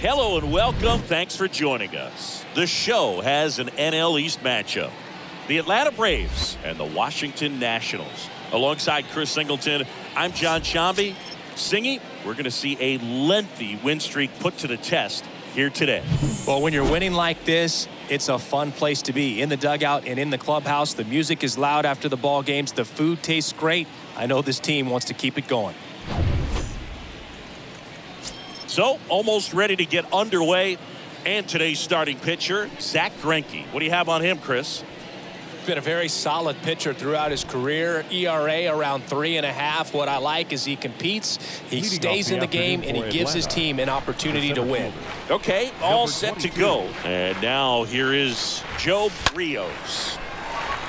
Hello and welcome. Thanks for joining us. The show has an NL East matchup. The Atlanta Braves and the Washington Nationals. Alongside Chris Singleton, I'm John Shambi. Singy, we're going to see a lengthy win streak put to the test here today. Well, when you're winning like this, it's a fun place to be. In the dugout and in the clubhouse, the music is loud after the ball games. The food tastes great. I know this team wants to keep it going. So, almost ready to get underway. And today's starting pitcher, Zack Greinke. What do you have on him, Chris? Been a very solid pitcher throughout his career. ERA around 3.5. What I like is he competes, he stays in the game, and he gives his team an opportunity to win. Okay, all set to go. And now here is Joe Rios.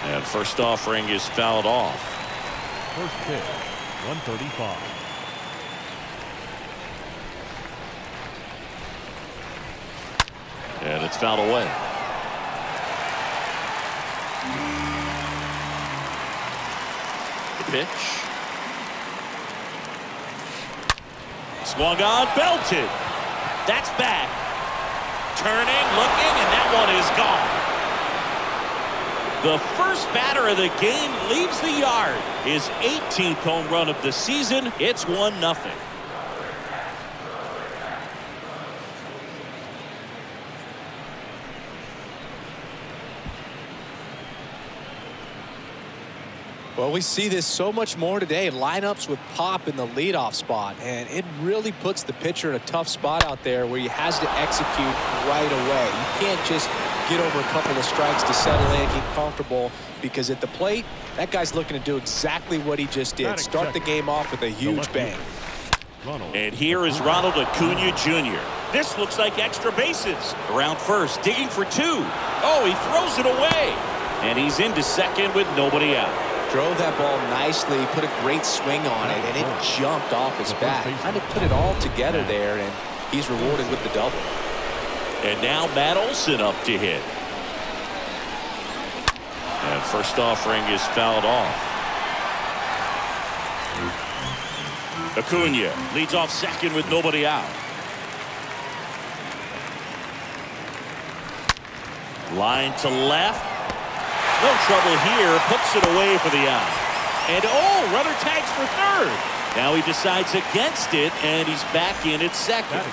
And first offering is fouled off. First pitch, 135. And it's fouled away. The pitch. Swung on, belted. That's back. Turning, looking, and that one is gone. The first batter of the game leaves the yard. His 18th home run of the season. It's 1-0. Well, we see this so much more today. Lineups with pop in the leadoff spot, and it really puts the pitcher in a tough spot out there where he has to execute right away. You can't just get over a couple of strikes to settle in, get comfortable, because at the plate, that guy's looking to do exactly what he just did. Start the game off with a huge bang. And here is Ronald Acuna Jr. This looks like extra bases. Around first, digging for two. Oh, he throws it away. And he's into second with nobody out. Drove that ball nicely, put a great swing on it, and it jumped off his bat. Kind of put it all together there, and he's rewarded with the double. And now Matt Olson up to hit. And first offering is fouled off. Acuna leads off second with nobody out. Line to left. No trouble here. Puts it away for the out. And runner tags for third. Now he decides against it, and he's back in at second.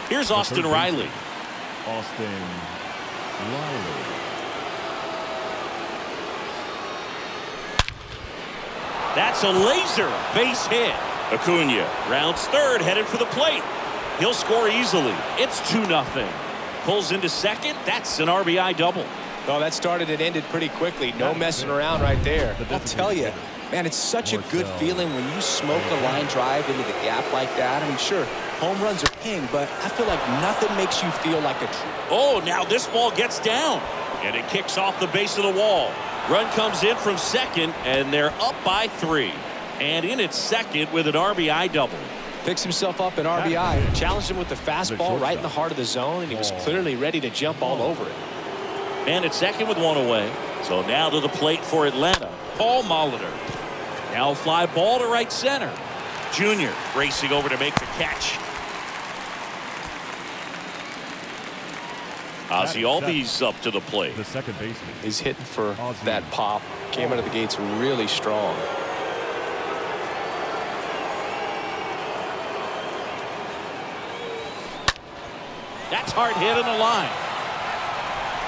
Here's Austin Riley. Austin Riley. That's a laser base hit. Acuna rounds third, headed for the plate. He'll score easily. It's 2-0. Pulls into second. That's an RBI double. Oh, that started and ended pretty quickly. No messing around right there. I'll tell you, man, it's such a good feeling when you smoke a line drive into the gap like that. I mean, sure, home runs are king, but I feel like nothing makes you feel like a true. Oh, now this ball gets down, and it kicks off the base of the wall. Run comes in from second, and they're up by 3. And in at second with an RBI double. Picks himself up an RBI, challenged him with the fastball right in the heart of the zone, and he was clearly ready to jump all over it. And at second with 1 away. So now to the plate for Atlanta, Paul Molitor. Now a fly ball to right center. Junior racing over to make the catch. Ozzie Albies up to the plate. The second baseman. He's hitting for that pop. Came out of the gates really strong. That's hard hit in the line.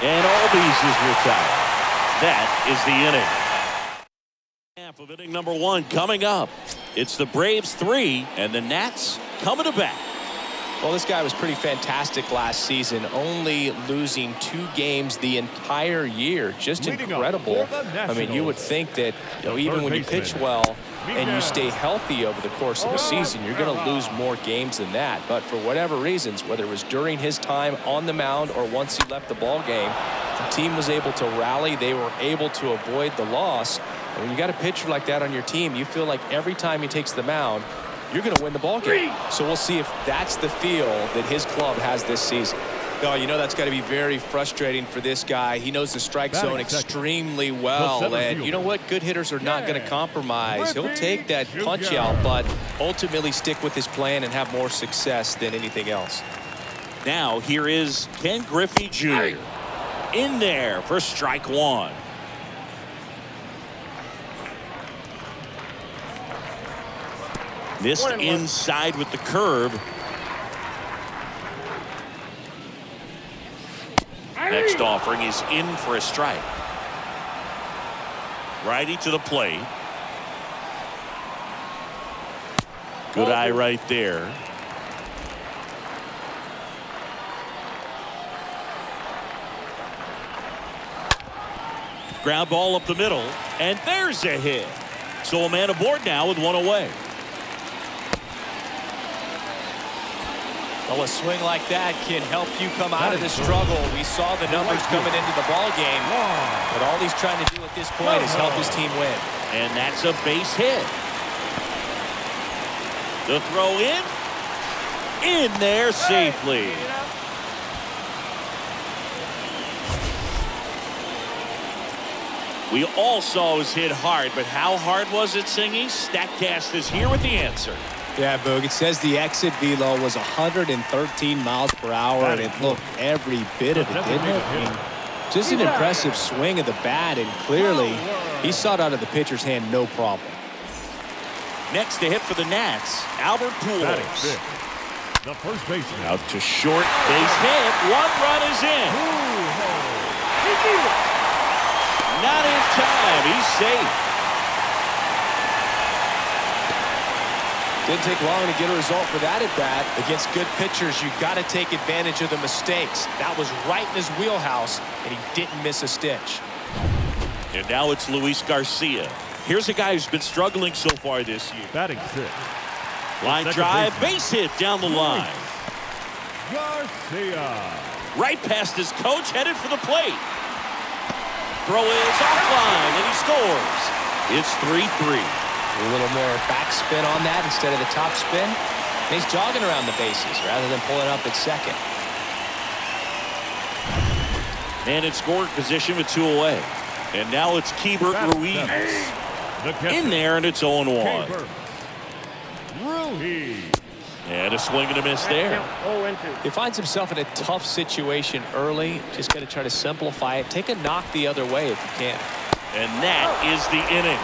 And Albies is retired. That is the inning. Half of inning number 1 coming up. It's the Braves 3 and the Nats coming to bat. Well, this guy was pretty fantastic last season, only losing 2 games the entire year. Just incredible. I mean, you would think that, even when you pitch well and you stay healthy over the course of the season, you're going to lose more games than that. But for whatever reasons, whether it was during his time on the mound or once he left the ball game, the team was able to rally. They were able to avoid the loss. And when you got a pitcher like that on your team, you feel like every time he takes the mound, you're going to win the ball game. So we'll see if that's the feel that his club has this season. Oh, that's got to be very frustrating for this guy. He knows the strike zone extremely well. And you know what? Good hitters are not going to compromise. He'll take that punch out, but ultimately stick with his plan and have more success than anything else. Now here is Ken Griffey Jr. in there for strike 1. Missed inside with the curve. Next offering is in for a strike. Righty to the plate. Good eye right there. Ground ball up the middle, and there's a hit. So a man aboard now with 1 away. Well, a swing like that can help you come out of the struggle. We saw the numbers coming into the ball game, but all he's trying to do at this point is help his team win. And that's a base hit. The throw in there safely. We all saw it was hit hard, but how hard was it, Singy? StatCast is here with the answer. Yeah, Boog, it says the exit velo was 113 miles per hour, and it looked every bit of it, didn't it? I mean, just an impressive swing of the bat, and clearly he saw it out of the pitcher's hand no problem. Next to hit for the Nats, Albert Pujols. The first baseman. Out to short, base hit. 1 run is in. Not in time. He's safe. Didn't take long to get a result for that at bat. Against good pitchers, you got to take advantage of the mistakes. That was right in his wheelhouse, and he didn't miss a stitch. And now it's Luis Garcia. Here's a guy who's been struggling so far this year. Batting 6. Line drive, base hit down the line. Garcia. Right past his coach, headed for the plate. Throw is offline, and he scores. It's 3-3. A little more backspin on that instead of the top spin. And he's jogging around the bases rather than pulling up at second. And in scoring position with 2 away. And now it's Keibert Ruiz. In there, and it's 0-1. Ruiz. And a swing and a miss there. He finds himself in a tough situation early. Just got to try to simplify it. Take a knock the other way if you can. And that is the inning.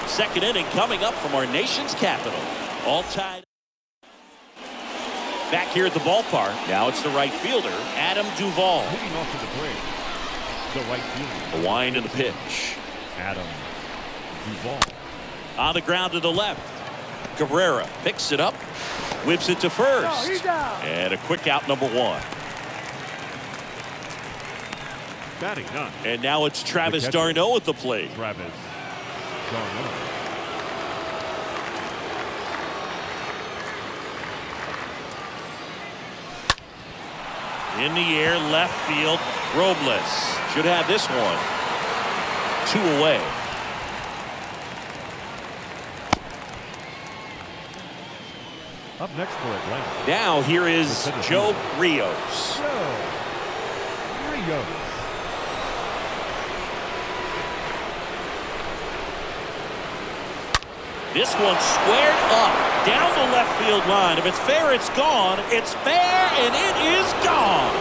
Second inning coming up from our nation's capital. All tied. Back here at the ballpark. Now it's the right fielder, Adam Duvall. Leading off to the plate, the right fielder. A wind in the pitch. Adam Duvall. On the ground to the left. Cabrera picks it up, whips it to first. And a quick out, number one. Batting none. And now it's Travis d'Arnaud at the plate. Travis d'Arnaud. In the air, left field. Robles should have this one. 2 away. Up next for Atlanta. Now here is Joe Rios. Joe Rios. This one squared up down the left field line. If it's fair, it's gone. It's fair, and it is gone.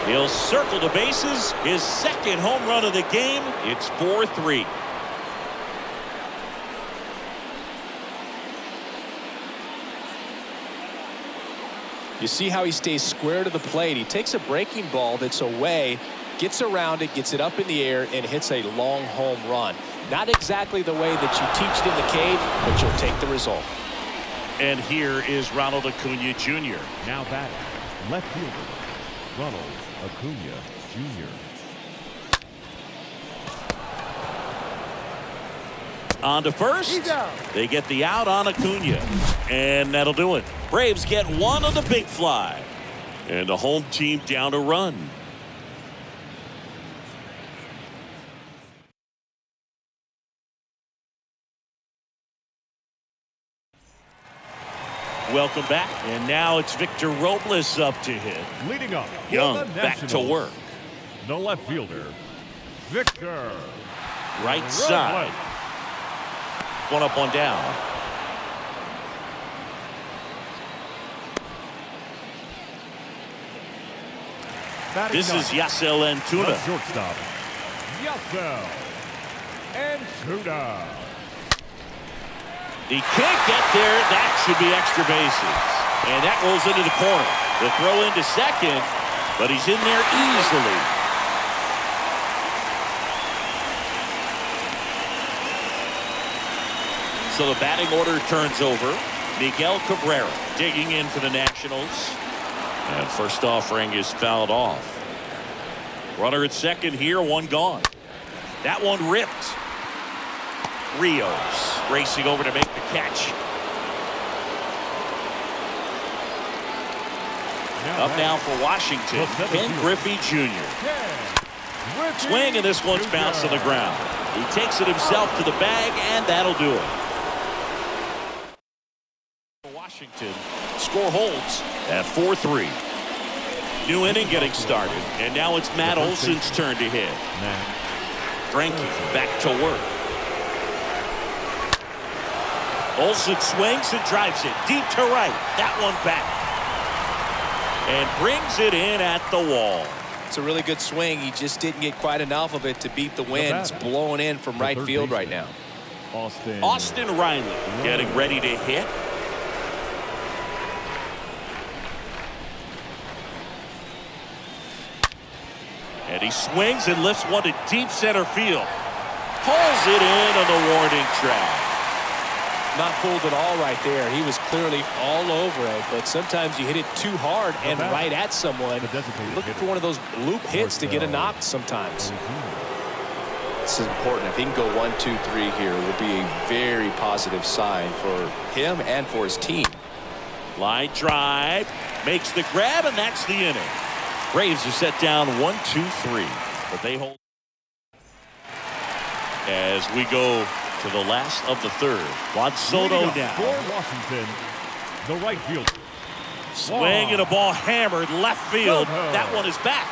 He'll circle the bases. His second home run of the game. It's 4-3. You see how he stays square to the plate. He takes a breaking ball that's away, gets around it, gets it up in the air, and hits a long home run. Not exactly the way that you teach it in the cave, but you'll take the result. And here is Ronald Acuna Jr. Now batting, left fielder, Ronald Acuna Jr. On to first. They get the out on Acuna. And that'll do it. Braves get one on the big fly. And the home team down a run. Welcome back. And now it's Victor Robles up to hit. Leading up, Young the back to Nationals, work. The left fielder, Victor Right side. Robles. One up, one down. Batting This is ninth, Yasel the Antuna. shortstop, Yasel Antuna. He can't get there. That should be extra bases. And that rolls into the corner. The throw into second, but he's in there easily. So the batting order turns over. Miguel Cabrera digging in for the Nationals. And first offering is fouled off. Runner at second here, one gone. That one ripped. Rios racing over to make the catch. Up now for Washington, Ken Griffey Jr. Swing, and this one's bounced on the ground. He takes it himself to the bag, and that'll do it. Washington, score holds at 4-3. New inning getting started, and now it's Matt Olson's turn to hit. Greinke back to work. Olson swings and drives it deep to right. That one back. And brings it in at the wall. It's a really good swing. He just didn't get quite enough of it to beat the wind. It's blowing in from right field right now. Austin Riley getting ready to hit. And he swings and lifts one to deep center field. Pulls it in on the warning track. Not fooled at all right there. He was clearly all over it, but sometimes you hit it too hard and right at someone. Looking for one of those loop hits to get a knock sometimes. This is important. If he can go 1, 2, 3 here, it will be a very positive sign for him and for his team. Line drive, makes the grab, and that's the inning. Braves are set down 1, 2, 3, but they hold. As we go to the last of the third. Juan Soto now. For Washington, the right fielder. Swing and a ball hammered left field. That one is back.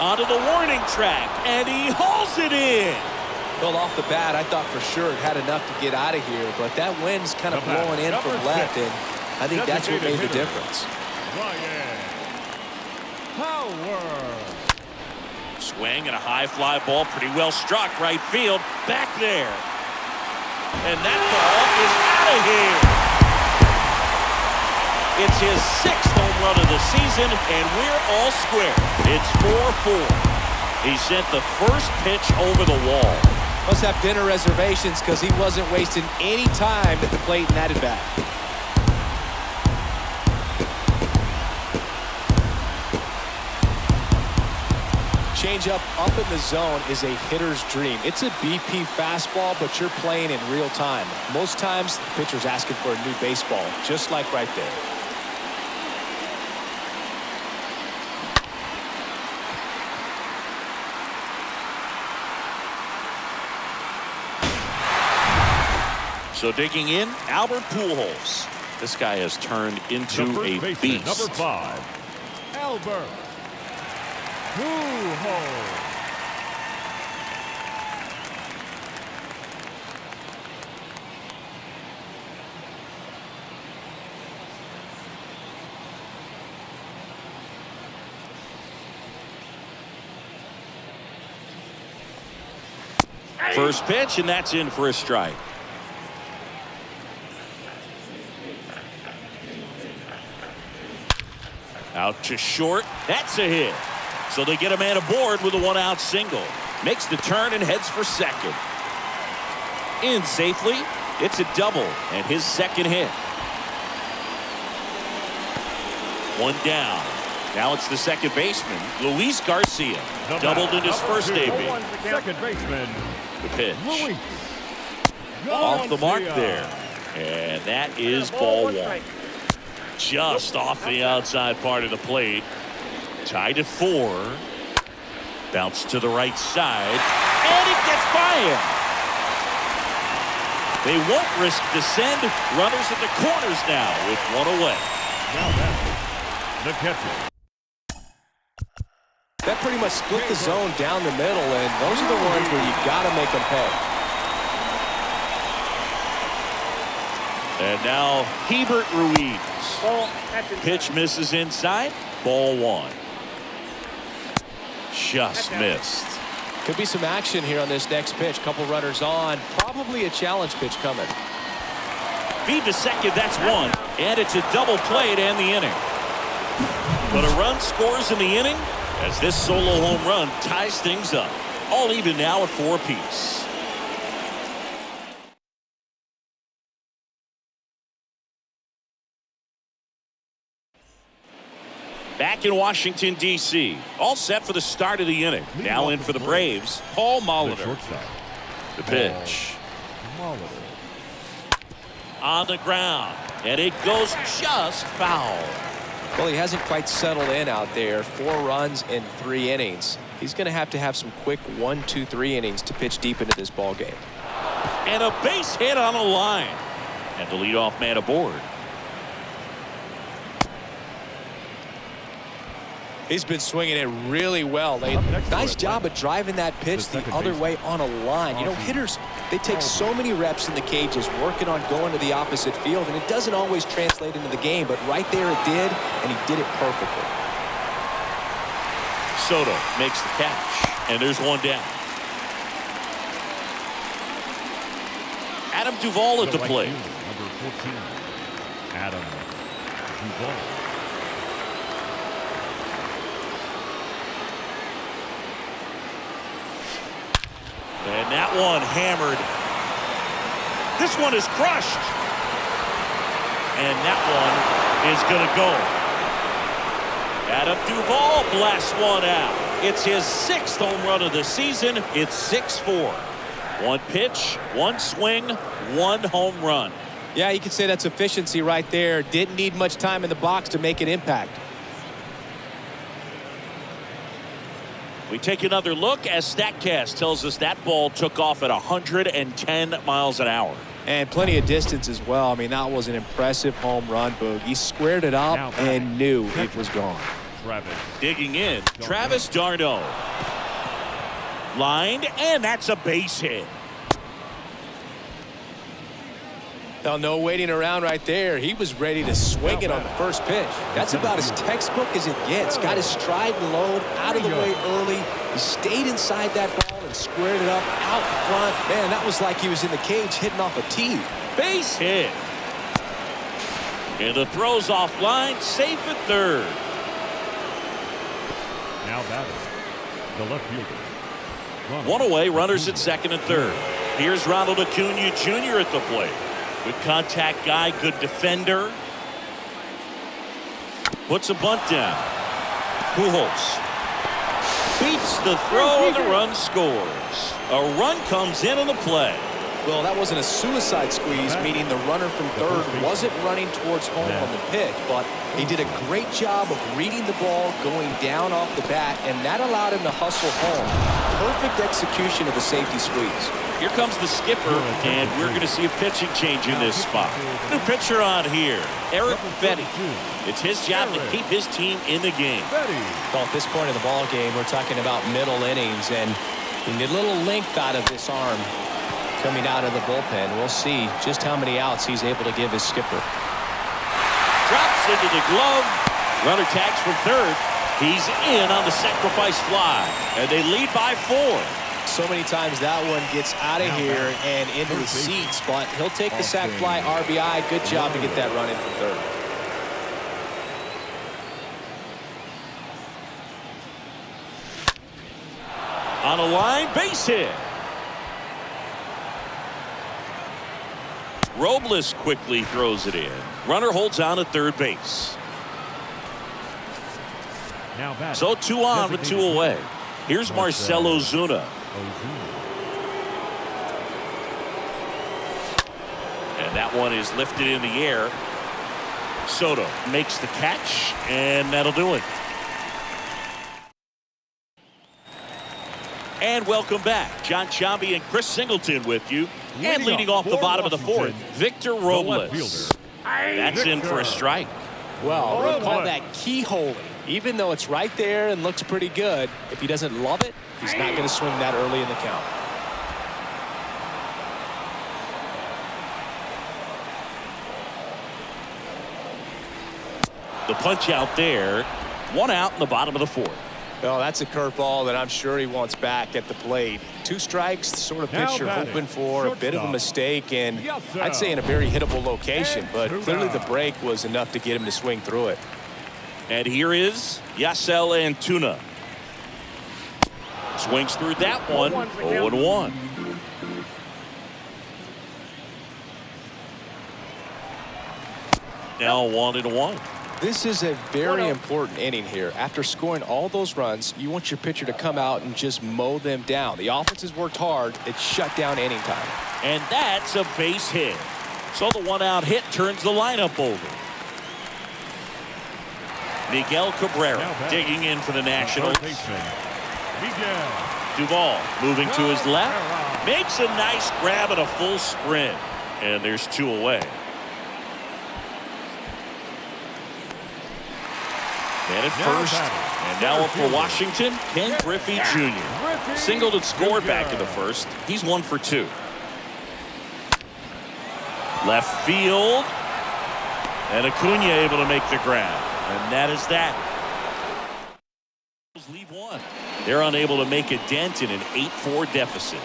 Onto the warning track, and he hauls it in. Well, off the bat, I thought for sure it had enough to get out of here, but that wind's kind of blowing in from left, and I think that's what made the difference. Ryan Howard. Swing and a high fly ball, pretty well struck right field, back there. And that ball is out of here. It's his 6th home run of the season, and we're all square. It's 4-4. He sent the first pitch over the wall. Must have dinner reservations because he wasn't wasting any time at the plate in that at-bat. Changeup up in the zone is a hitter's dream. It's a BP fastball, but you're playing in real time. Most times, the pitcher's asking for a new baseball, just like right there. So digging in, Albert Pujols. This guy has turned into a beast. Number 5, Albert Pujols. First pitch, and that's in for a strike. Out to short. That's a hit. So they get a man aboard with a 1-out single. Makes the turn and heads for second. In safely. It's a double and his second hit. One down. Now it's the second baseman, Luis Garcia. Doubled in his first debut. Second baseman. The pitch. Luis Off the mark Garcia. there. And that is ball 1. Just off the outside part of the plate. Tied at 4. Bounce to the right side. And it gets by him. They won't risk the send. Runners at the corners now with 1 away. Now that's the catcher. That pretty much split the zone down the middle, and those are the ones where you got to make them pay. And now Hebert Ruiz. Pitch misses inside. Ball 1. Just missed. Could be some action here on this next pitch. Couple runners on. Probably a challenge pitch coming. Feed to second. That's 1. And it's a double play to end the inning. But a run scores in the inning as this solo home run ties things up. All even now at 4 apiece. Back in Washington, D.C. All set for the start of the inning. Now in for the Braves, Paul The Molitor. shortstop. The pitch. Molitor. On the ground. And it goes just foul. Well, he hasn't quite settled in out there. 4 runs in 3 innings. He's going to have some quick 1, 2, 3 innings to pitch deep into this ball game. And a base hit on a line. And the leadoff man aboard. He's been swinging it really well lately. Nice job of driving that pitch the other way on a line. You know, hitters, they take so many reps in the cages working on going to the opposite field, and it doesn't always translate into the game, but right there it did, and he did it perfectly. Soto makes the catch, and there's 1 down. Adam Duvall at the plate. Number 14, Adam Duvall. And that one hammered. This one is crushed. And that one is going to go. Adam Duvall blasts one out. It's his 6th home run of the season. It's 6-4. 1 pitch, 1 swing, 1 home run. Yeah, you could say that's efficiency right there. Didn't need much time in the box to make an impact. We take another look as StatCast tells us that ball took off at 110 miles an hour. And plenty of distance as well. I mean, that was an impressive home run, Boog. He squared it up and knew it was gone. Travis. Digging in, Travis d'Arnaud. Lined, and that's a base hit. Now, no waiting around right there. He was ready to swing it on the first pitch. That's about as textbook as it gets. Got his stride and load out of the way early. He stayed inside that ball and squared it up out front. Man, that was like he was in the cage hitting off a tee. Base hit. And the throw's offline, safe at third. Now batting, the left fielder. One away, runners at second and third. Here's Ronald Acuna Jr. at the plate. Good contact guy, good defender. Puts a bunt down. Pujols beats the throw and the run scores. A run comes in on the play. Well, that wasn't a suicide squeeze, meaning the runner from third wasn't running towards home on the pitch, but he did a great job of reading the ball, going down off the bat, and that allowed him to hustle home. Perfect execution of the safety squeeze. Here comes the skipper, and we're going to see a pitching change in this spot. New pitcher on here, Eric Fedde. It's his job to keep his team in the game. Well, at this point in the ball game, we're talking about middle innings, and you get a little length out of this arm coming out of the bullpen. We'll see just how many outs he's able to give his skipper. Drops into the glove. Runner tags from third. He's in on the sacrifice fly, and they lead by 4. So many times that one gets out of here and into the seats, but he'll take the sac fly RBI. Good job to get that run in from third. On a line, base hit. Robles quickly throws it in. Runner holds on at third base. Now batting, So 2 on with 2 away. Here's Marcell Ozuna. And that one is lifted in the air. Soto makes the catch, and that'll do it. And welcome back. John Sciambi and Chris Singleton with you. And leading off the bottom of the 4th, Victor Robles. That's in for a strike. Well, we'll call that keyholing. Even though it's right there and looks pretty good, if he doesn't love it, he's not going to swing that early in the count. The punch out there. 1 out in the bottom of the 4th. Well, that's a curveball that I'm sure he wants back at the plate. 2 strikes, the sort of pitch you're hoping for. A bit of a mistake, and I'd say in a very hittable location, but clearly the break was enough to get him to swing through it. And here is Yasel Antuna. Swings through that one. 0-1. Now 1-1. This is a very important inning here. After scoring all those runs, you want your pitcher to come out and just mow them down. The offense has worked hard. It's shut down inning time. And that's a base hit. So the 1-out hit turns the lineup over. Miguel Cabrera digging in for the Nationals. Duvall moving to his left. Makes a nice grab at a full sprint. And there's 2 away. And at first, and now up for Washington, Ken Griffey Jr. Singled and scored back in the first. He's 1 for 2. Left field. And Acuna able to make the grab. And that is that. Leave 1. They're unable to make a dent in an 8-4 deficit.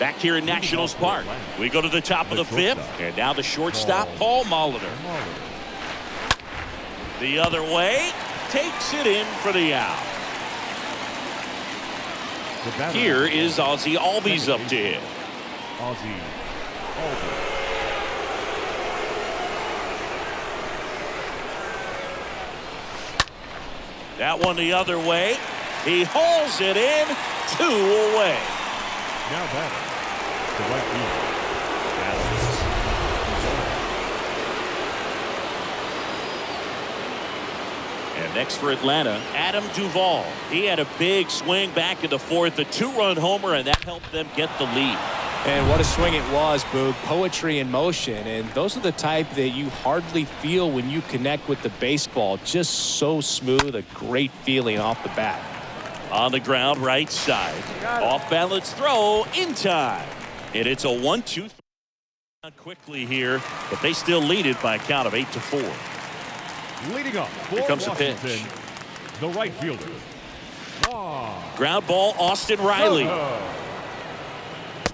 Back here in Nationals Park, we go to the top of the 5th. And now the shortstop, Paul Molitor. The other way, takes it in for the out. Here is Ozzie Albies up to hit. Ozzie Albies. That one the other way. He hauls it in. 2 away. Now batting, the right field. And next for Atlanta, Adam Duvall. He had a big swing back in the 4th, a 2-run homer, and that helped them get the lead. And what a swing it was, Boog. Poetry in motion. And those are the type that you hardly feel when you connect with the baseball. Just so smooth, a great feeling off the bat. On the ground, right side. Off balance throw in time. And it's a 1-2-3 quickly here, but they still lead it by a count of 8-4. Leading up for Here comes the Washington, pitch. the right fielder. Ground ball, Austin Riley.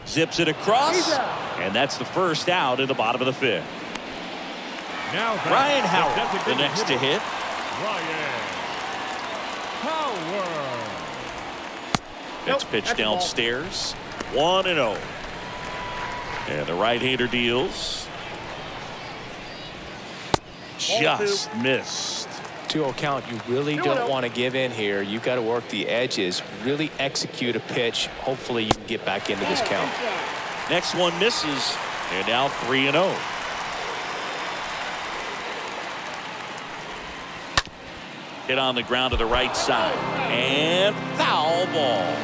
Zips it across, and that's the first out in the bottom of the fifth. Now Ryan Howard, the next to hit. Ryan Howard. Next pitch downstairs. 1-0. And the right-hander deals. Just missed. 2-0 count. You really don't want to give in here. You've got to work the edges, really execute a pitch. Hopefully you can get back into this count. Next one misses, and now 3-0. Hit on the ground to the right side, and foul ball.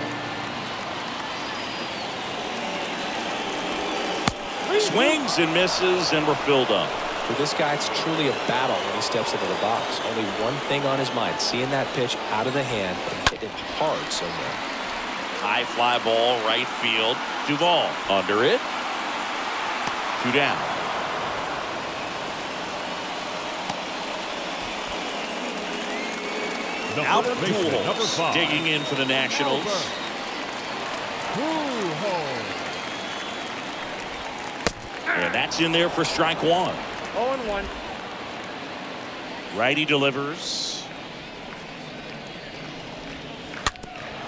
Swings and misses, and we're filled up. For this guy, it's truly a battle when he steps into the box. Only one thing on his mind, seeing that pitch out of the hand and hit it hard somewhere. High fly ball, right field. Duvall under it. 2 down. Albert Pujols digging in for the Nationals. And that's in there for strike 1. 0-1. Righty delivers.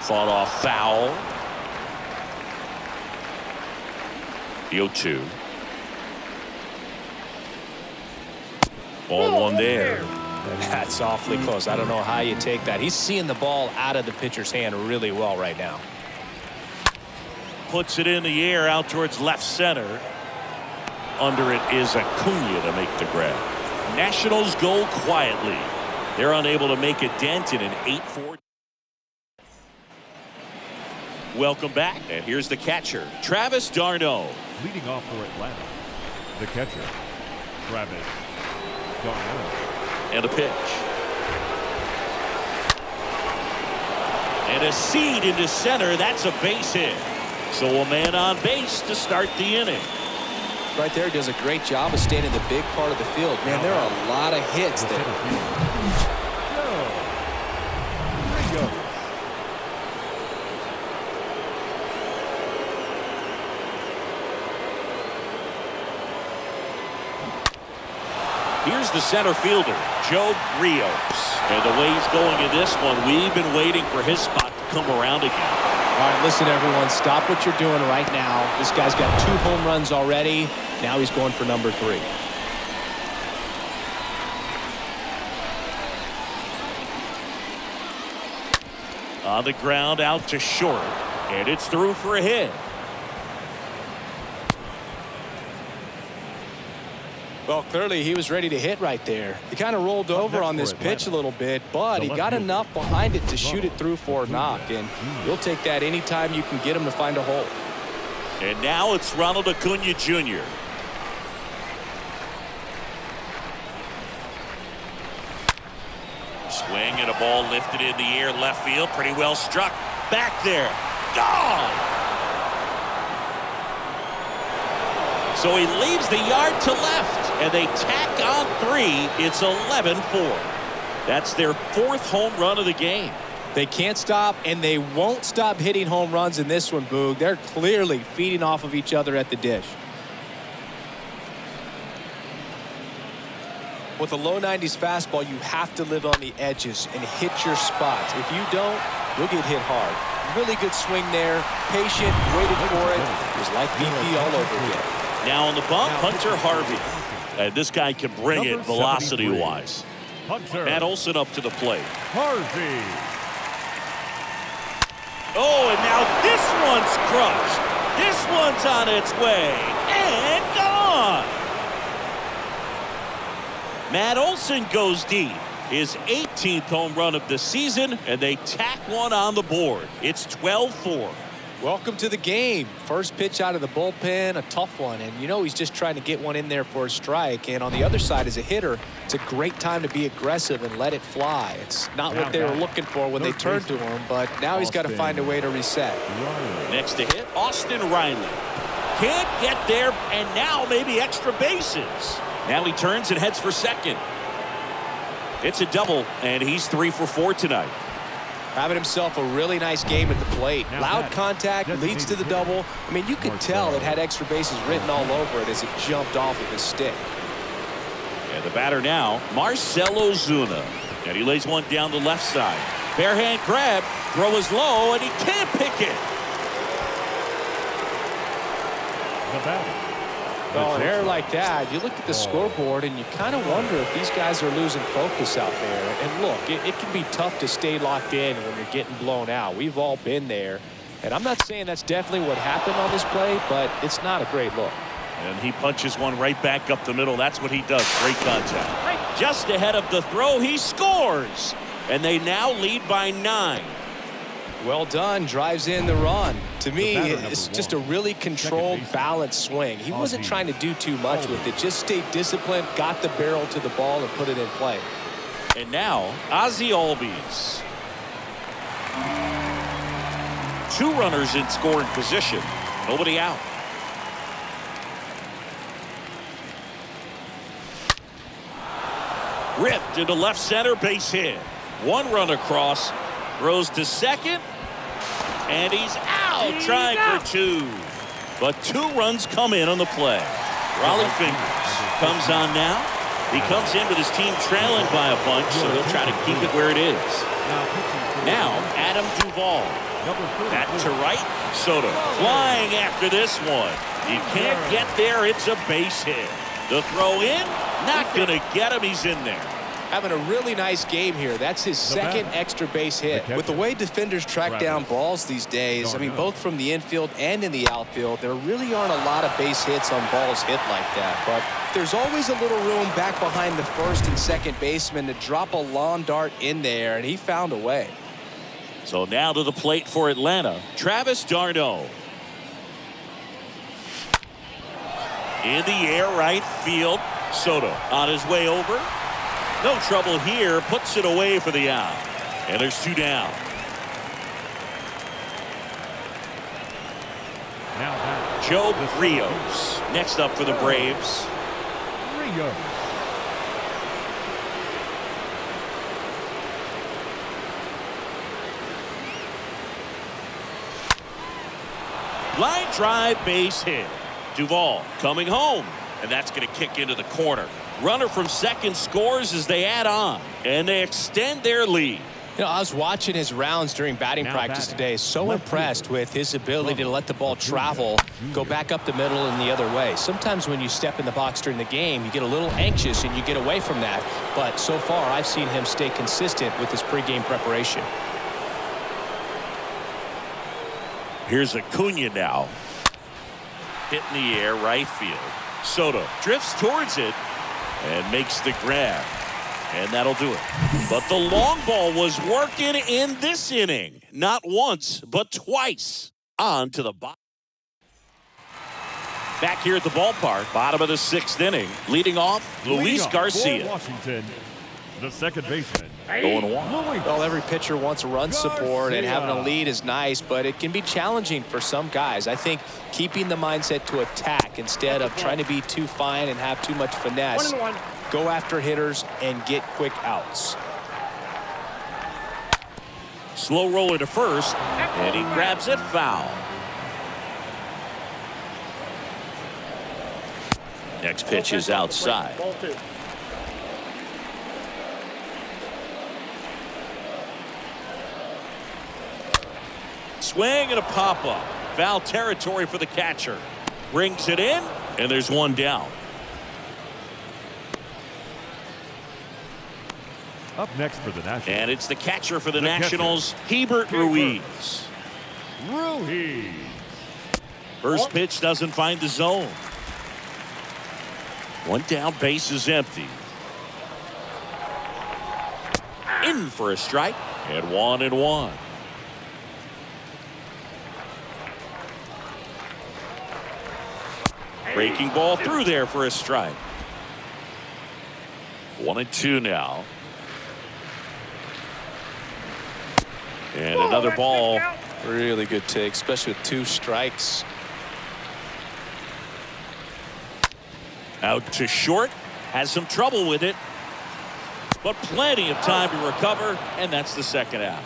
Fought off foul. The 0-2. Ball 1 there. And that's awfully close. I don't know how you take that. He's seeing the ball out of the pitcher's hand really well right now. Puts it in the air out towards left center. Under it is Acuna to make the grab. Nationals go quietly. They're unable to make a dent in an 8-4. Welcome back, and here's the catcher, Travis d'Arnaud. Leading off for Atlanta, the catcher, Travis d'Arnaud. And a pitch. And a seed into center. That's a base hit. So a man on base to start the inning. Right there, does a great job of staying in the big part of the field. Man, there are a lot of hits there. Here's the center fielder, Joe Rios. And the way he's going in this one, we've been waiting for his spot to come around again. All right, listen, everyone, stop what you're doing right now. This guy's got 2 home runs already. Now he's going for number 3. On the ground out to short. And it's through for a hit. Well, clearly he was ready to hit right there. He kind of rolled over on this pitch a little bit, but he got enough behind it to shoot it through for a knock. And you'll take that anytime you can get him to find a hole. And now it's Ronald Acuna Jr. Swing and a ball lifted in the air, left field, pretty well struck. Back there, gone! So he leaves the yard to left, and they tack on 3. It's 11-4. That's their 4th home run of the game. They can't stop, and they won't stop hitting home runs in this one, Boog. They're clearly feeding off of each other at the dish. With a low 90s fastball, you have to live on the edges and hit your spots. If you don't, you'll get hit hard. Really good swing there. Patient, waited for it. It was like BP all over again. Now on the bump, Hunter Harvey. And this guy can bring it velocity-wise. Matt Olson up to the plate. Harvey. Oh, and now this one's crushed. This one's on its way. And gone. Matt Olson goes deep. His 18th home run of the season, and they tack one on the board. It's 12-4. Welcome to the game. First pitch out of the bullpen, a tough one. And you know he's just trying to get one in there for a strike. And on the other side, as a hitter, it's a great time to be aggressive and let it fly. It's not what they were looking for when they turned to him, but now he's got to find a way to reset. Next to hit, Austin Riley. Can't get there, and now maybe extra bases. Now he turns and heads for second. It's a double, and he's 3 for 4 tonight. Having himself a really nice game at the plate. Loud contact leads to the double. I mean, you could tell it had extra bases written all over it as it jumped off of his stick. And the batter now, Marcell Ozuna. And he lays one down the left side. Bare hand grab, throw is low, and he can't pick it. The batter. Well, an error like that, you look at the scoreboard and you kind of wonder if these guys are losing focus out there. And look, it can be tough to stay locked in when you're getting blown out. We've all been there. And I'm not saying that's definitely what happened on this play, but it's not a great look. And he punches one right back up the middle. That's what he does. Great contact. Just ahead of the throw, he scores. And they now lead by 9. Well done. Drives in the run. To me, it's just a really controlled, balanced swing. He wasn't trying to do too much with it. Just stayed disciplined, got the barrel to the ball, and put it in play. And now, Ozzie Albies. 2 runners in scoring position. Nobody out. Ripped into left center, base hit. 1 run across. Throws to second. And he's out, trying for 2. But 2 runs come in on the play. Raleigh Fingers comes on now. He comes in with his team trailing by a bunch, so they'll try to keep it where it is. Now, Adam Duvall. Back to right, Soto flying after this one. He can't get there, it's a base hit. The throw in, not going to get him, he's in there. Having a really nice game here. That's his second extra base hit. With the way defenders track down balls these days, I mean, both from the infield and in the outfield, there really aren't a lot of base hits on balls hit like that. But there's always a little room back behind the first and second baseman to drop a lawn dart in there, and he found a way. So now to the plate for Atlanta, Travis d'Arnaud. In the air, right field. Soto on his way over. No trouble here, puts it away for the out. And there's 2 down. Now Joe Rios next up for the Braves. Rios. Line drive, base hit. Duvall coming home, and that's going to kick into the corner. Runner from second scores as they add on, and they extend their lead. You know, I was watching his rounds during batting practice today. So impressed with his ability to let the ball travel, go back up the middle and the other way. Sometimes when you step in the box during the game, you get a little anxious and you get away from that. But so far, I've seen him stay consistent with his pregame preparation. Here's Acuna now. Hit in the air, right field. Soto drifts towards it and makes the grab. And that'll do it. But the long ball was working in this inning. Not once, but twice. On to the bottom. Back here at the ballpark, bottom of the 6th inning. Leading off, Luis Garcia. Washington, the second baseman. Going 1. Well, every pitcher wants run support, and having a lead is nice, but it can be challenging for some guys. I think keeping the mindset to attack instead of trying to be too fine and have too much finesse. Go after hitters and get quick outs. Slow roller to first, and he grabs it foul. Next pitch is outside. Swing and a pop-up. Foul territory for the catcher. Brings it in, and there's 1 down. Up next for the Nationals. And it's the catcher for the Nationals, Hebert Ruiz. Ruiz. First pitch doesn't find the zone. 1 down, base is empty. In for a strike, and 1-1. Breaking ball through there for a strike. 1-2 now. And another ball. Really good take, especially with 2 strikes. Out to short. Has some trouble with it. But plenty of time to recover. And that's the second out.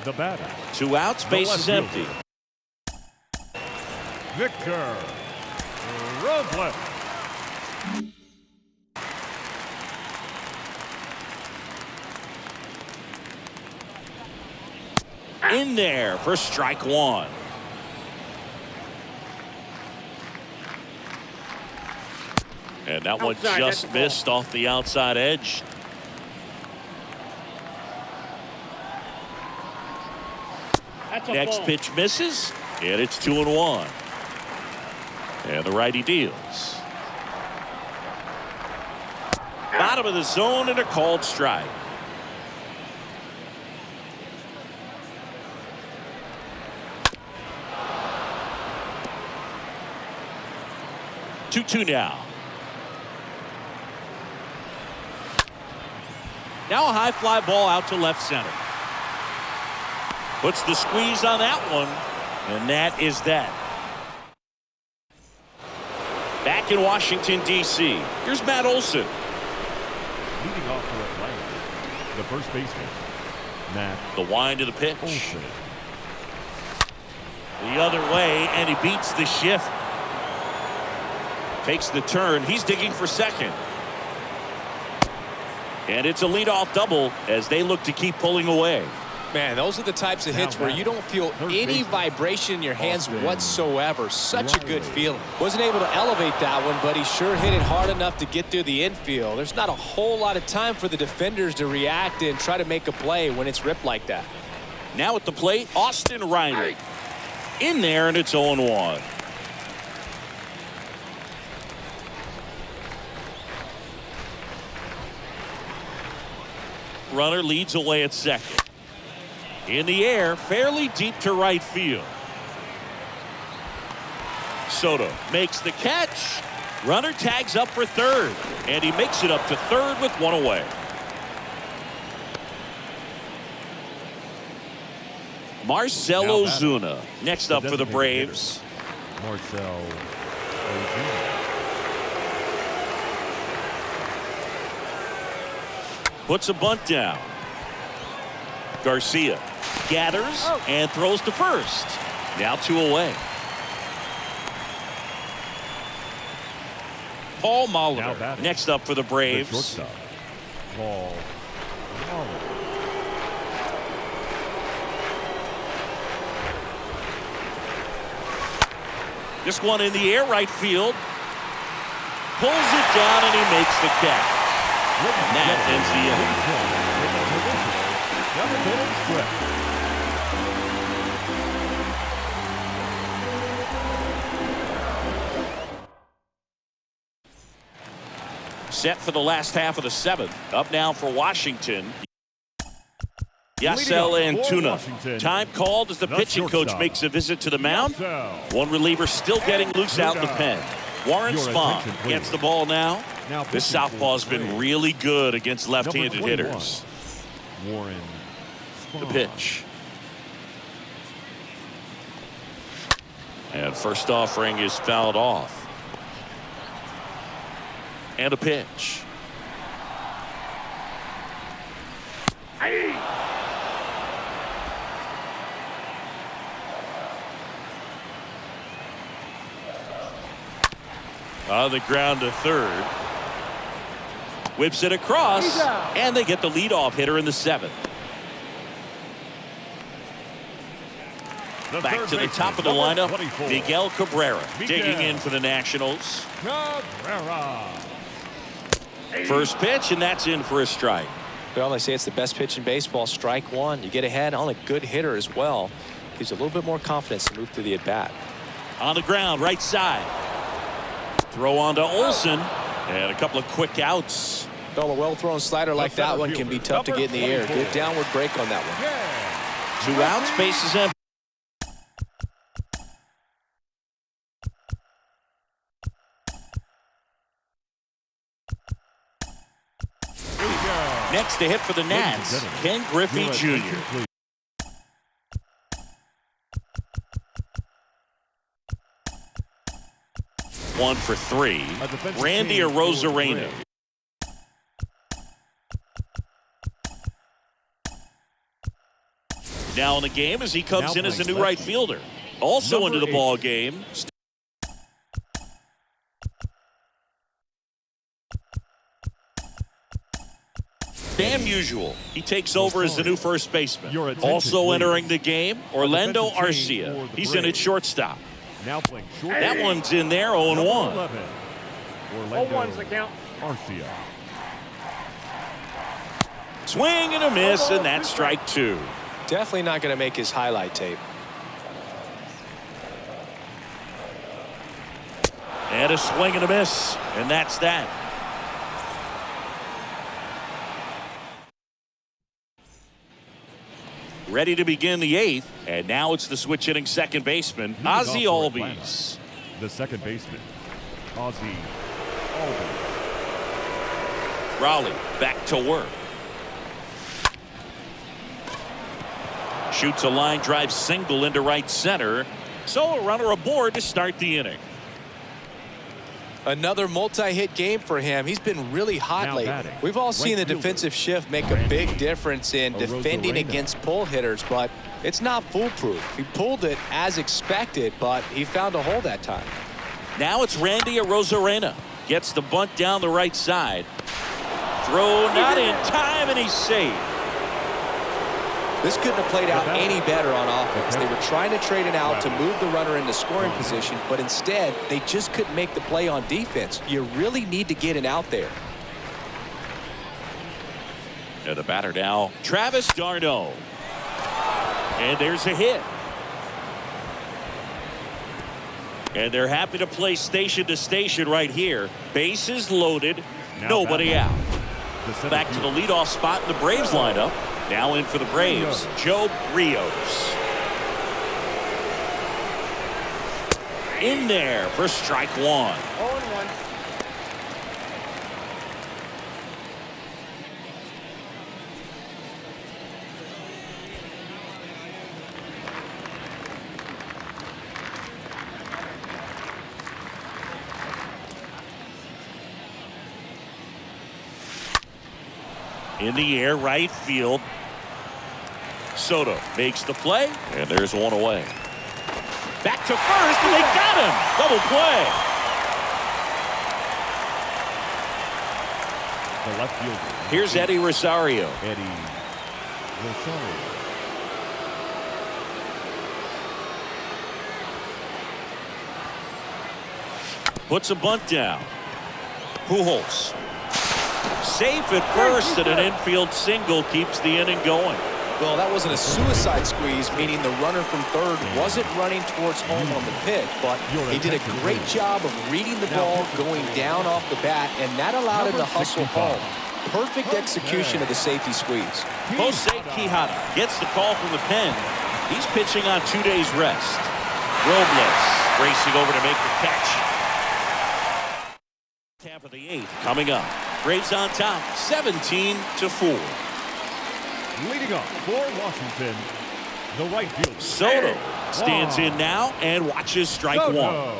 The batter, 2 outs, base is empty. Victor Robles. In there for strike 1. And that one just missed off the outside edge. Next pitch misses, and it's 2-1. And the righty deals. Bottom of the zone and a called strike. Two now. Now a high fly ball out to left center. Puts the squeeze on that one, and that is that. Back in Washington, D.C., here's Matt Olson. Leading off for Atlanta, the first baseman, Matt The wind of the pitch. Olson. The other way, and he beats the shift. Takes the turn. He's digging for second. And it's a leadoff double as they look to keep pulling away. Man, those are the types of hits where you don't feel any vibration in your hands whatsoever. Such a good feeling. Wasn't able to elevate that one, but he sure hit it hard enough to get through the infield. There's not a whole lot of time for the defenders to react and try to make a play when it's ripped like that. Now at the plate, Austin Riley. In there, and it's 0-1. Runner leads away at second. In the air, fairly deep to right field. Soto makes the catch. Runner tags up for third, and he makes it up to third with 1 away. Marcell Ozuna next up for the Braves. Marcell Ozuna. Puts a bunt down. Garcia gathers and throws to first. Now 2 away. Paul Molitor next up for the Braves. The shortstop, Paul Molitor. This one in the air, right field. Pulls it down and he makes the catch. And that ends the inning. Set for the last half of the 7th. Up now for Washington. Yasel Antuna. Time called as the pitching coach makes a visit to the mound. One reliever still getting loose out in the pen. Warren Spahn gets the ball now. This southpaw's been really good against left-handed hitters. Warren Spahn. The pitch. And first offering is fouled off. And a pitch. On the ground to third. Whips it across, and they get the leadoff hitter in the 7th. Back to the top of the lineup, Miguel Cabrera digging in for the Nationals. Cabrera. First pitch, and that's in for a strike. Well, they say it's the best pitch in baseball. Strike 1. You get ahead on a good hitter as well. Gives you a little bit more confidence to move through the at-bat. On the ground, right side. Throw on to Olson, and a couple of quick outs. Well, a well-thrown slider like that one can be tough to get in the air. Good downward break on that one. 2 outs, bases empty. Next to hit for the Nats, Ken Griffey Jr. One for three. Randy Arozarena. Now in the game as he comes in as a new right fielder. Also into the ball game. Stan Musial. He takes over as the new first baseman. Also entering the game, Orlando Arcia. He's in at shortstop. Now playing short. That one's in there, 0-1. Orlando's the count. Arcia. Swing and a miss, and that's strike two. Definitely not going to make his highlight tape. And a swing and a miss, and that's that. Ready to begin the eighth, and now it's the switch hitting second baseman, Ozzie Albies. The second baseman, Ozzie Albies. Raleigh back to work. Shoots a line drive single into right center. So a runner aboard to start the inning. Another multi-hit game for him. He's been really hot Now lately. batting, We've all seen the right fielder, defensive shift make a big difference in defending Arozarena. against pull hitters, but it's not foolproof. He pulled it as expected, but he found a hole that time. Now it's Randy Arozarena. Gets the bunt down the right side. Throw not in time, and he's safe. This couldn't have played out any better on offense. They were trying to trade it out to move the runner into scoring position, but instead, they just couldn't make the play on defense. You really need to get it out there. And the batter now, Travis d'Arnaud. And there's a hit. And they're happy to play station to station right here. Bases loaded, nobody out. Back to the leadoff spot in the Braves lineup. Now in for the Braves, Joe Rios. In there for strike one. 0-1. In the air, right field. Soto makes the play, and there's one away. Back to first, and they got him. Double play. The left fielder. Here's Eddie Rosario. Eddie Rosario. Puts a bunt down. Pujols. Safe at first, and an infield single keeps the inning going. Well, that wasn't a suicide squeeze, meaning the runner from third wasn't running towards home on the pitch, but he did a great job of reading the ball, going down off the bat, and that allowed him to hustle home. Perfect execution of the safety squeeze. Jose Quijada gets the call from the pen. He's pitching on 2 days rest. Robles racing over to make the catch. Half of the eighth coming up. Braves on top, 17-4. Leading up for Washington, the right fielder. Soto stands in now and watches strike one.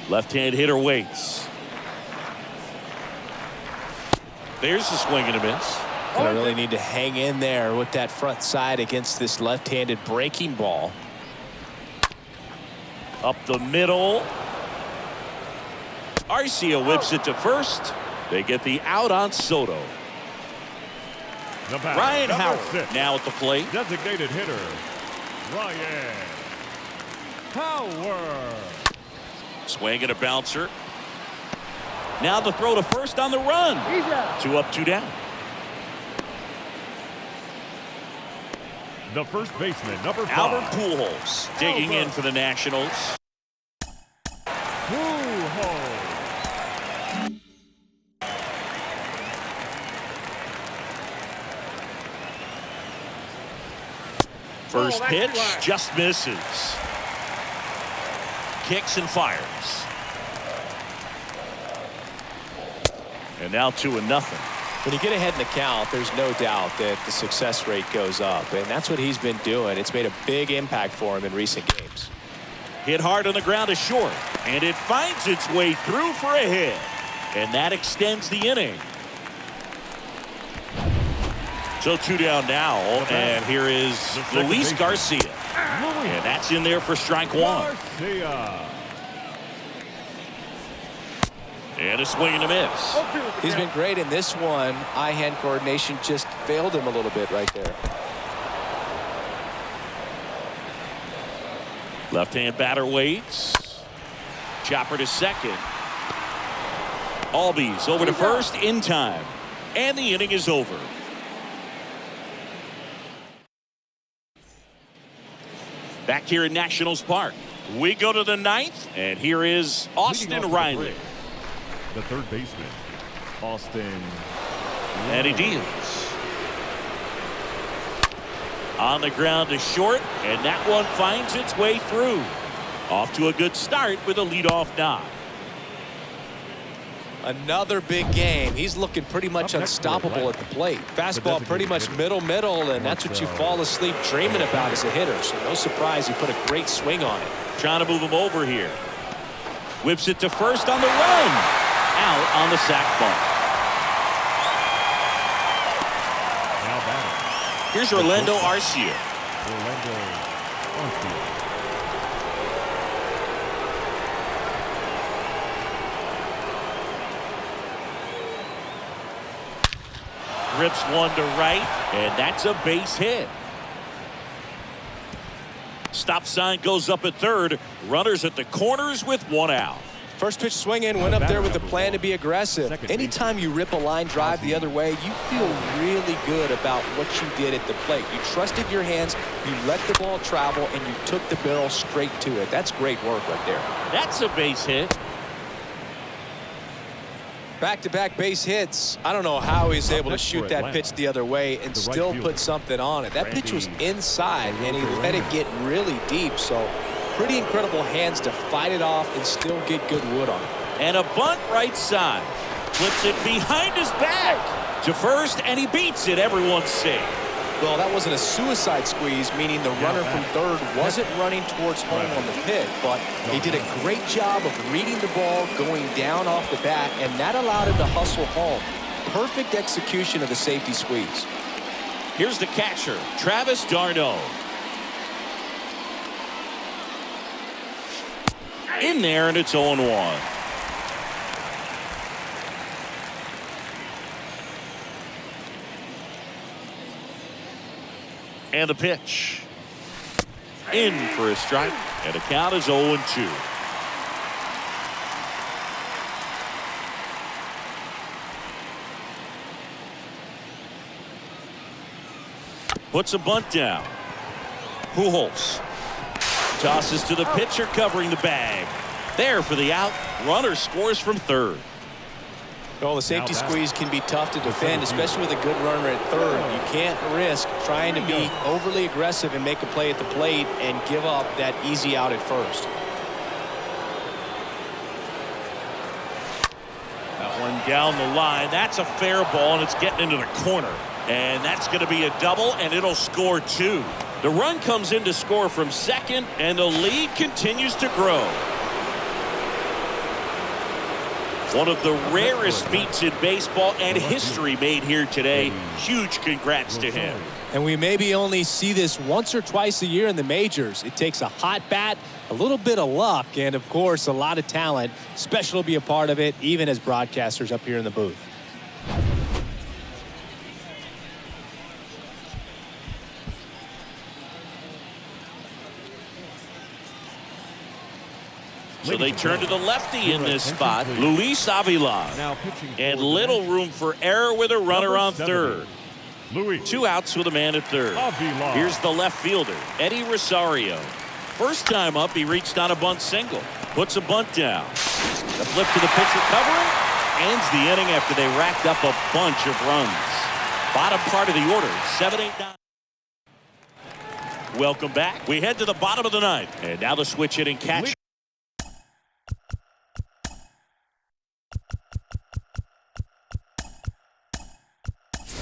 Left-hand hitter waits. There's the swing and a miss. Gonna really need to hang in there with that front side against this left-handed breaking ball. Up the middle. Arcia whips it to first. They get the out on Soto. Ryan Howard now at the plate. Designated hitter, Ryan Howard. Swing and a bouncer. Now the throw to first on the run. 2 up, 2 down. The first baseman, number 5. Albert Pujols digging in for the Nationals. Pujols. First pitch just misses. Kicks and fires. And now 2-0. When you get ahead in the count, there's no doubt that the success rate goes up, and that's what he's been doing. It's made a big impact for him in recent games. Hit hard on the ground is short, and it finds its way through for a hit, and that extends the inning. So 2 down now, and here is Luis Garcia, and that's in there for strike 1. Garcia. And a swing and a miss. He's been great in this one. Eye-hand coordination just failed him a little bit right there. Left-hand batter waits. Chopper to second. Albies over to first in time. And the inning is over. Back here in Nationals Park. We go to the 9th, and here is Austin Riley. The third baseman, Austin. And he deals. On the ground to short, and that one finds its way through. Off to a good start with a leadoff knock. Another big game. He's looking pretty much unstoppable at the plate. Fastball pretty much middle, and that's what you fall asleep dreaming about as a hitter. So no surprise he put a great swing on it. Trying to move him over here. Whips it to first on the run. Out on the sac ball. Now batting. Here's Orlando Arcia. Orlando Arcia. Rips one to right, and that's a base hit. Stop sign goes up at third. Runners at the corners with 1 out. First pitch swing in, went up there with the plan to be aggressive. Anytime you rip a line drive the other way, you feel really good about what you did at the plate. You trusted your hands, you let the ball travel, and you took the barrel straight to it. That's great work right there. That's a base hit. Back-to-back base hits. I don't know how he's able to shoot that pitch the other way and still put something on it. That pitch was inside, and he let it get really deep. So pretty incredible hands to fight it off and still get good wood on it. And a bunt right side. Flips it behind his back to first, and he beats it. Everyone's safe. Well, that wasn't a suicide squeeze, meaning the runner from third wasn't running towards home on the pitch, but he did a great job of reading the ball, going down off the bat, and that allowed him to hustle home. Perfect execution of the safety squeeze. Here's the catcher, Travis d'Arnaud. In there, and it's 0-1. And the pitch. In for a strike, and the count is 0-2. Puts a bunt down. Pujols tosses to the pitcher, covering the bag. There for the out. Runner scores from third. Well, the safety squeeze can be tough to defend, especially with a good runner at third. You can't risk trying to be overly aggressive and make a play at the plate and give up that easy out at first. That one down the line. That's a fair ball, and it's getting into the corner. And that's going to be a double, and it'll score 2. The run comes in to score from second, and the lead continues to grow. One of the rarest feats in baseball and history made here today. Huge congrats to him. And we maybe only see this once or twice a year in the majors. It takes a hot bat, a little bit of luck, and of course a lot of talent. Special to be a part of it, even as broadcasters up here in the booth. So they turn to the lefty in this spot, Luis Avila. And little room for error with a runner on third. 2 outs with a man at third. Here's the left fielder, Eddie Rosario. First time up, he reached on a bunt single. Puts a bunt down. The flip to the pitcher covering. Ends the inning after they racked up a bunch of runs. Bottom part of the order, 7-8-9. Welcome back. We head to the bottom of the 9th. And now the switch hitting catcher.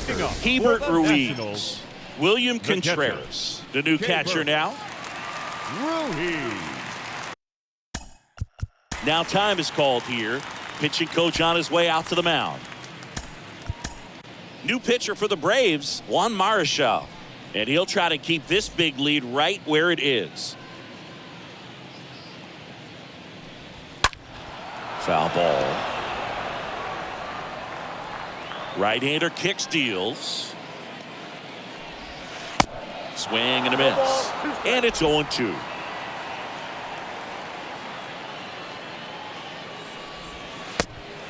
Walking up Hebert for the Ruiz. Nationals, William the catcher, Contreras, the new catcher Hebert now. Ruiz. Now time is called here. Pitching coach on his way out to the mound. New pitcher for the Braves, Juan Marichal. And he'll try to keep this big lead right where it is. Foul ball. Right-hander kick steals. Swing and a miss. And it's 0-2.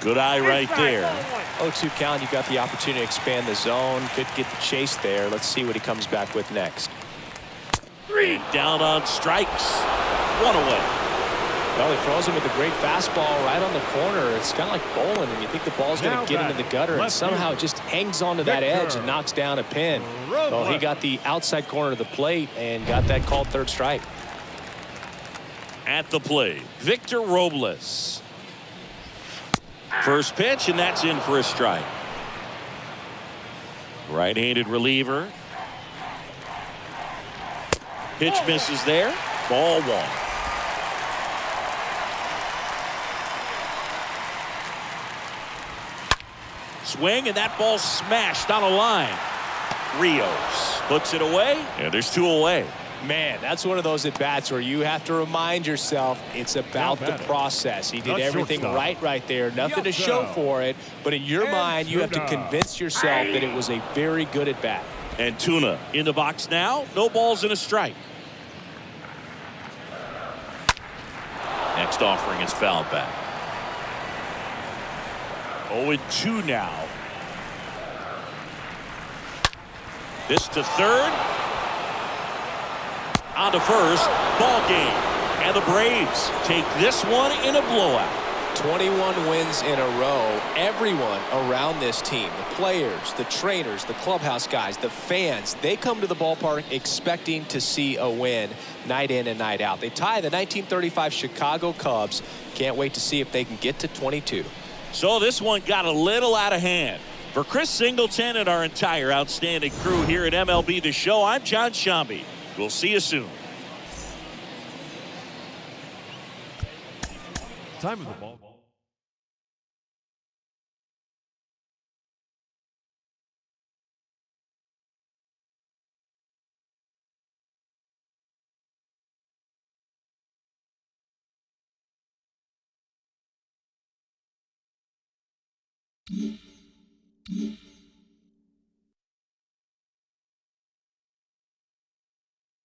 Good eye right there. 0-2 count. You've got the opportunity to expand the zone. Could get the chase there. Let's see what he comes back with next. And down on strikes. One away. Well, he throws him with a great fastball right on the corner. It's kind of like bowling, and you think the ball's going to get into the gutter, and somehow it just hangs onto that edge and knocks down a pin. Well, he got the outside corner of the plate and got that called third strike. At the plate, Victor Robles. First pitch, and that's in for a strike. Right-handed reliever. Pitch misses there. Ball one. Swing, and that ball smashed on a line. Rios puts it away, and there's two away. Man, that's one of those at-bats where you have to remind yourself it's about the process. He did everything right there. Nothing to show for it. But in your mind, you have to convince yourself that it was a very good at-bat. And Tuna in the box now. No balls and a strike. Next offering is fouled back. 0-2 now. This to third. On to first. Ball game. And the Braves take this one in a blowout. 21 wins in a row. Everyone around this team, the players, the trainers, the clubhouse guys, the fans, they come to the ballpark expecting to see a win night in and night out. They tie the 1935 Chicago Cubs. Can't wait to see if they can get to 22. So this one got a little out of hand. For Chris Singleton and our entire outstanding crew here at MLB The Show, I'm John Sciambi. We'll see you soon. Time of the ball. Mm-hmm.